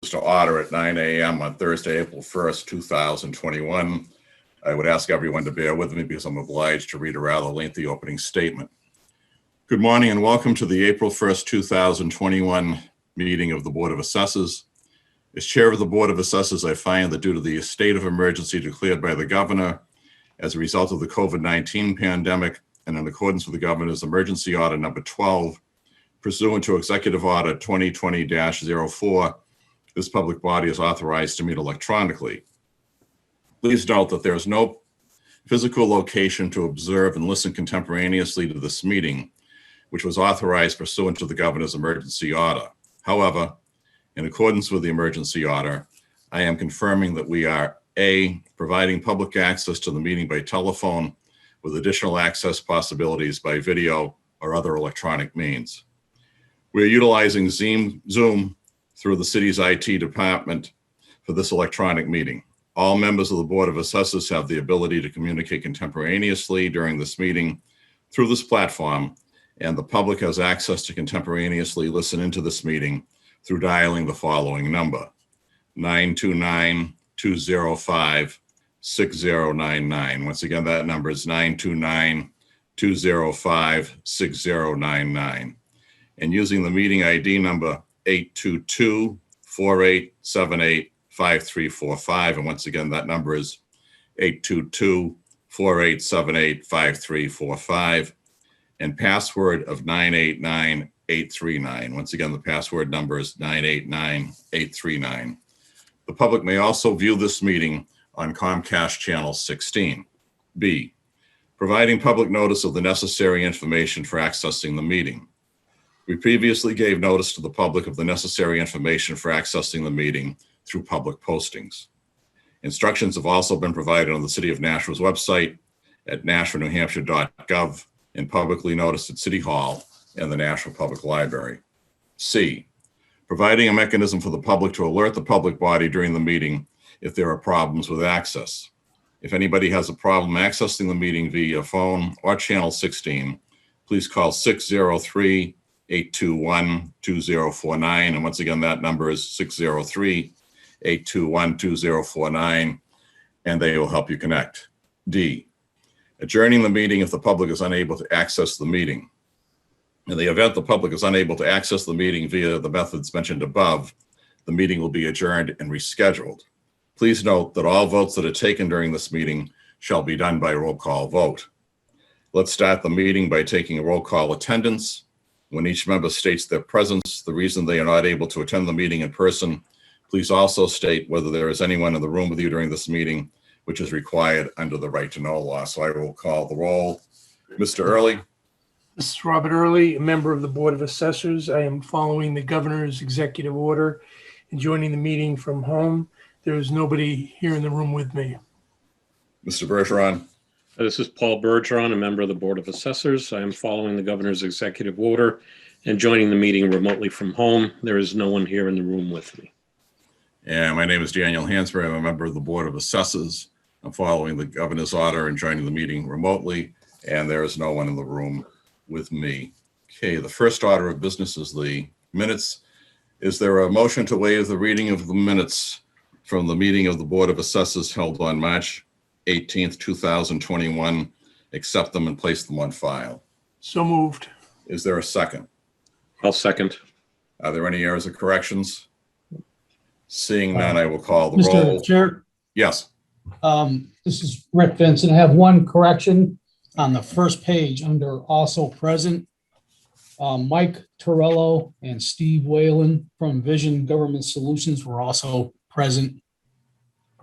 to order at 9 a.m. on Thursday, April 1st, 2021. I would ask everyone to bear with me because I'm obliged to read a rather lengthy opening statement. Good morning and welcome to the April 1st, 2021 meeting of the Board of Assessors. As chair of the Board of Assessors, I find that due to the state of emergency declared by the governor as a result of the COVID-19 pandemic and in accordance with the governor's emergency order number 12, pursuant to Executive Order 2020-04, this public body is authorized to meet electronically. Please note that there is no physical location to observe and listen contemporaneously to this meeting, which was authorized pursuant to the governor's emergency order. However, in accordance with the emergency order, I am confirming that we are A, providing public access to the meeting by telephone with additional access possibilities by video or other electronic means. We are utilizing Zoom through the city's IT department for this electronic meeting. All members of the Board of Assessors have the ability to communicate contemporaneously during this meeting through this platform, and the public has access to contemporaneously listen into this meeting through dialing the following number, 929-205-6099. Once again, that number is 929-205-6099. And using the meeting ID number 822-4878-5345. And once again, that number is 822-4878-5345. And password of 989839. Once again, the password number is 989839. The public may also view this meeting on Comcast Channel 16. B, providing public notice of the necessary information for accessing the meeting. We previously gave notice to the public of the necessary information for accessing the meeting through public postings. Instructions have also been provided on the City of Nashville's website at nashvillenewhampshire.gov and publicly noticed at City Hall and the Nashville Public Library. C, providing a mechanism for the public to alert the public body during the meeting if there are problems with access. If anybody has a problem accessing the meeting via phone or Channel 16, please call 603-821-2049. And once again, that number is 603-821-2049, and they will help you connect. D, adjourning the meeting if the public is unable to access the meeting. In the event the public is unable to access the meeting via the methods mentioned above, the meeting will be adjourned and rescheduled. Please note that all votes that are taken during this meeting shall be done by roll call vote. Let's start the meeting by taking a roll call attendance. When each member states their presence, the reason they are not able to attend the meeting in person, please also state whether there is anyone in the room with you during this meeting, which is required under the right to know law. So I will call the roll. Mr. Early. This is Robert Early, a member of the Board of Assessors. I am following the governor's executive order and joining the meeting from home. There is nobody here in the room with me. Mr. Bergeron. This is Paul Bergeron, a member of the Board of Assessors. I am following the governor's executive order and joining the meeting remotely from home. There is no one here in the room with me. And my name is Daniel Hansberry. I'm a member of the Board of Assessors. I'm following the governor's order and joining the meeting remotely, and there is no one in the room with me. Okay, the first order of business is the minutes. Is there a motion to waive the reading of the minutes from the meeting of the Board of Assessors held on March 18th, 2021, accept them and place them on file? So moved. Is there a second? I'll second. Are there any errors or corrections? Seeing none, I will call the Mr. roll. Chair, Yes. this is Rick Vincent. I have one correction on the first page under also present. Mike Torello and Steve Whalen from Vision Government Solutions were also present.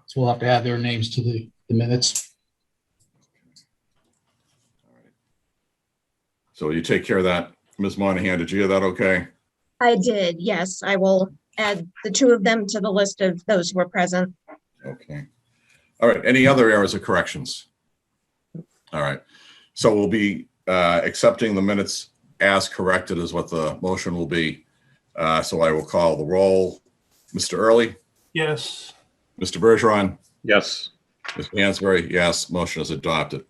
So we'll have to add their names to the minutes. All right. So you take care of that. Ms. Monahan, did you hear that okay? I did, yes. I will add the two of them to the list of those who were present. Okay. All right. Any other errors or corrections? All right. So we'll be accepting the minutes as corrected is what the motion will be. So I will call the roll. Mr. Early? Yes. Mr. Bergeron? Yes. Ms. Hansberry? Yes. Motion is adopted.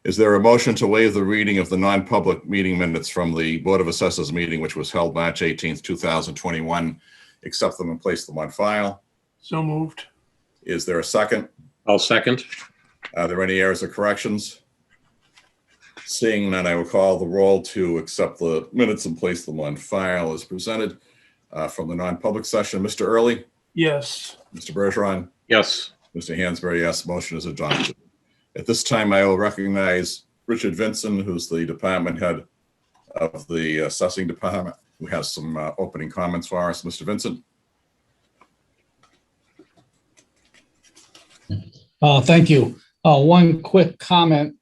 Is there a motion to waive the reading of the non-public meeting minutes from the Board of Assessors meeting, which was held March 18th, 2021, accept them and place them on file. So moved. Is there a second? I'll second. Are there any errors or corrections? Seeing none, I will call the roll to accept the minutes and place them on file as presented from the non-public session. Mr. Early, Yes. Mr. Bergeron, Yes. Mr. Hansberry, yes, motion is adopted. At this time, I will recognize Richard Vinson, who's the department head of the assessing department, who has some opening comments for us. Mr. Vincent? Thank you. One quick comment.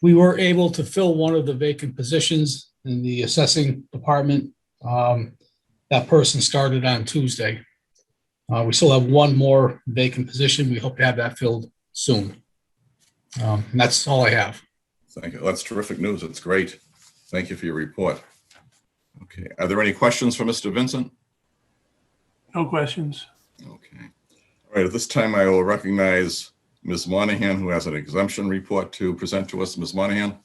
We were able to fill one of the vacant positions in the assessing department. That person started on Tuesday. We still have one more vacant position. We hope to have that filled soon. And that's all I have. Thank you. That's terrific news. It's great. Thank you for your report. Okay. Are there any questions for Mr. Vincent? No questions. Okay. All right. At this time, I will recognize Ms. Monahan, who has an exemption report to present to us. Ms. Monahan?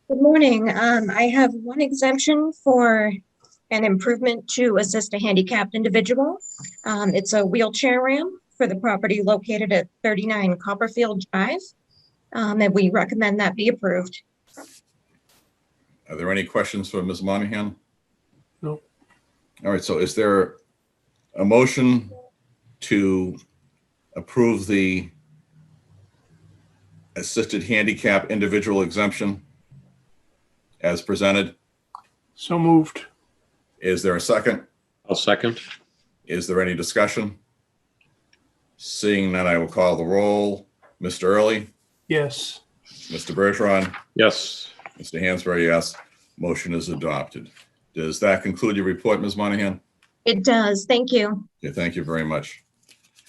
Good morning. I have one exemption for an improvement to assist a handicapped individual. It's a wheelchair ramp for the property located at 39 Copperfield Drive. And we recommend that be approved. Are there any questions for Ms. Monahan? No. All right. So is there a motion to approve the assisted handicap individual exemption as presented? So moved. Is there a second? I'll second. Is there any discussion? Seeing none, I will call the roll. Mr. Early, Yes. Mr. Bergeron, Yes. Mr. Hansberry, yes. Motion is adopted. Does that conclude your report, Ms. Monahan? It does. Thank you. Okay, thank you very much.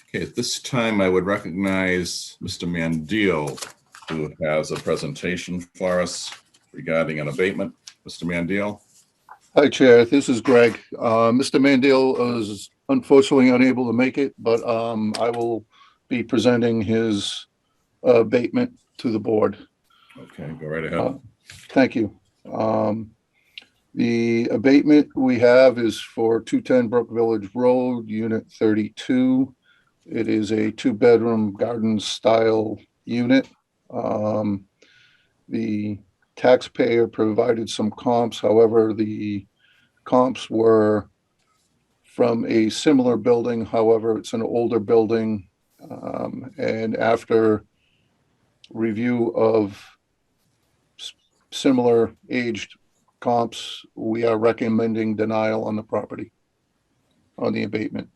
Okay, at this time, I would recognize Mr. Mandil, who has a presentation for us regarding an abatement. Mr. Mandil? Hi, Chair. This is Greg. Mr. Mandel is unfortunately unable to make it, but I will be presenting his abatement to the board. Okay, go right ahead. Thank you. The abatement we have is for 210 Brook Village Road, Unit 32. It is a two-bedroom garden-style unit. The taxpayer provided some comps. However, the comps were from a similar building. However, it's an older building. And after review of similar aged comps, we are recommending denial on the property, on the abatement.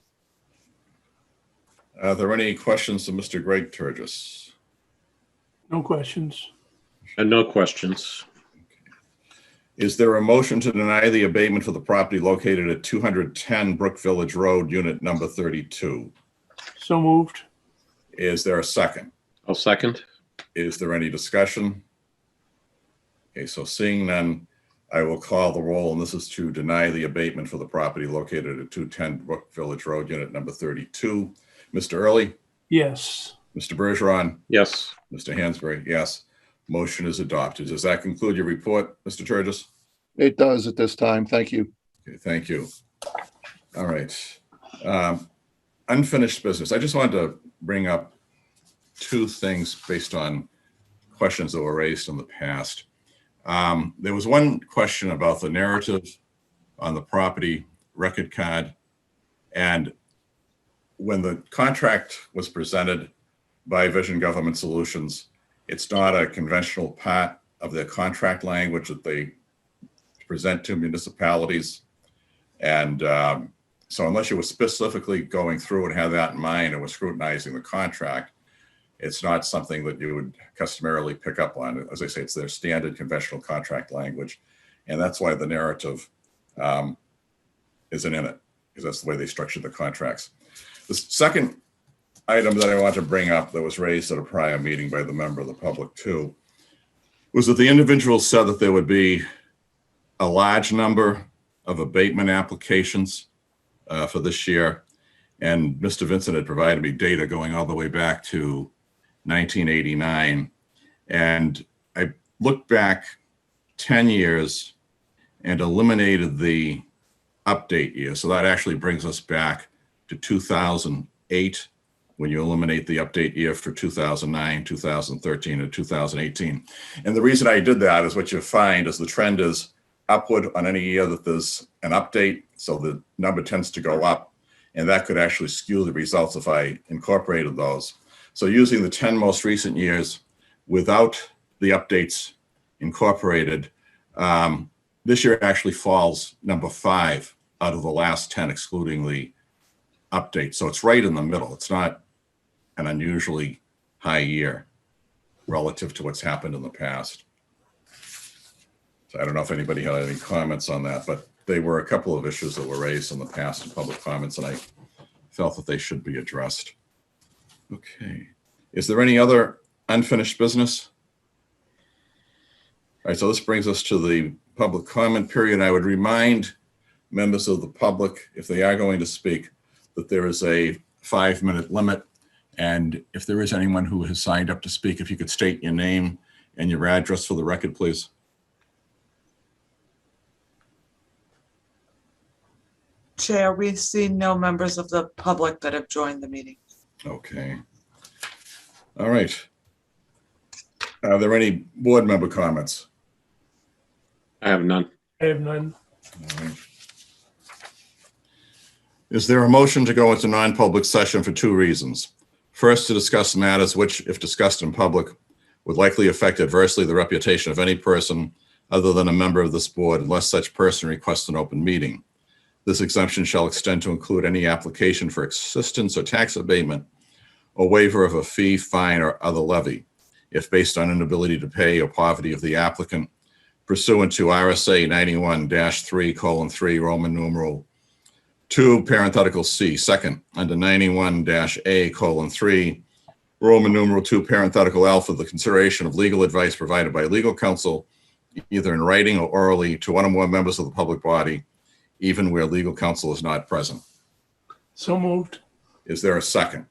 Are there any questions to Mr. Greg Turgis? No questions. And no questions. Is there a motion to deny the abatement for the property located at 210 Brook Village Road, unit number 32? So moved. Is there a second? I'll second. Is there any discussion? Okay, so seeing none, I will call the roll, and this is to deny the abatement for the property located at 210 Brook Village Road, unit number 32. Mr. Early, Yes. Mr. Bergeron, Yes. Mr. Hansberry, yes. Motion is adopted. Does that conclude your report, Mr. Turgis? It does at this time. Thank you. Okay, thank you. All right. Unfinished business. I just wanted to bring up two things based on questions that were raised in the past. There was one question about the narrative on the property record card. And when the contract was presented by Vision Government Solutions, it's not a conventional part of their contract language that they present to municipalities. And so unless you were specifically going through and have that in mind and were scrutinizing the contract, it's not something that you would customarily pick up on. As I say, it's their standard conventional contract language. And that's why the narrative isn't in it, because that's the way they structured the contracts. The second item that I want to bring up that was raised at a prior meeting by the member of the public too, was that the individual said that there would be a large number of abatement applications for this year. And Mr. Vincent had provided me data going all the way back to 1989. And I looked back 10 years and eliminated the update year. So that actually brings us back to 2008 when you eliminate the update year for 2009, 2013, and 2018. And the reason I did that is what you find is the trend is upward on any year that there's an update. So the number tends to go up, and that could actually skew the results if I incorporated those. So using the 10 most recent years without the updates incorporated, this year actually falls number 5 out of the last 10, excluding the update. So it's right in the middle. It's not an unusually high year relative to what's happened in the past. So I don't know if anybody had any comments on that, but they were a couple of issues that were raised in the past in public comments, and I felt that they should be addressed. Okay. Is there any other unfinished business? All right, so this brings us to the public comment period. I would remind members of the public, if they are going to speak, that there is a 5-minute limit. And if there is anyone who has signed up to speak, if you could state your name and your address for the record, please. Chair, we see no members of the public that have joined the meeting. Okay. All right. Are there any board member comments? I have none. I have none. All right. Is there a motion to go into non-public session for 2 reasons? First, to discuss matters which, if discussed in public, would likely affect adversely the reputation of any person other than a member of this board unless such person requests an open meeting. This exemption shall extend to include any application for assistance or tax abatement or waiver of a fee, fine, or other levy, if based on inability to pay or poverty of the applicant pursuant to RSA 91-3:3, Roman numeral 2, parenthetical C. Second, under 91-A:3, Roman numeral 2, parenthetical L, for the consideration of legal advice provided by legal counsel, either in writing or orally, to one or more members of the public body, even where legal counsel is not present. So moved. Is there a second?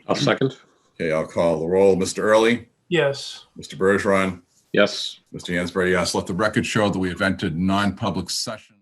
I'll second. Okay, I'll call the roll. Mr. Early, Yes. Mr. Bergeron, Yes. Mr. Hansberry, yes. Let the record show that we have entered non-public session.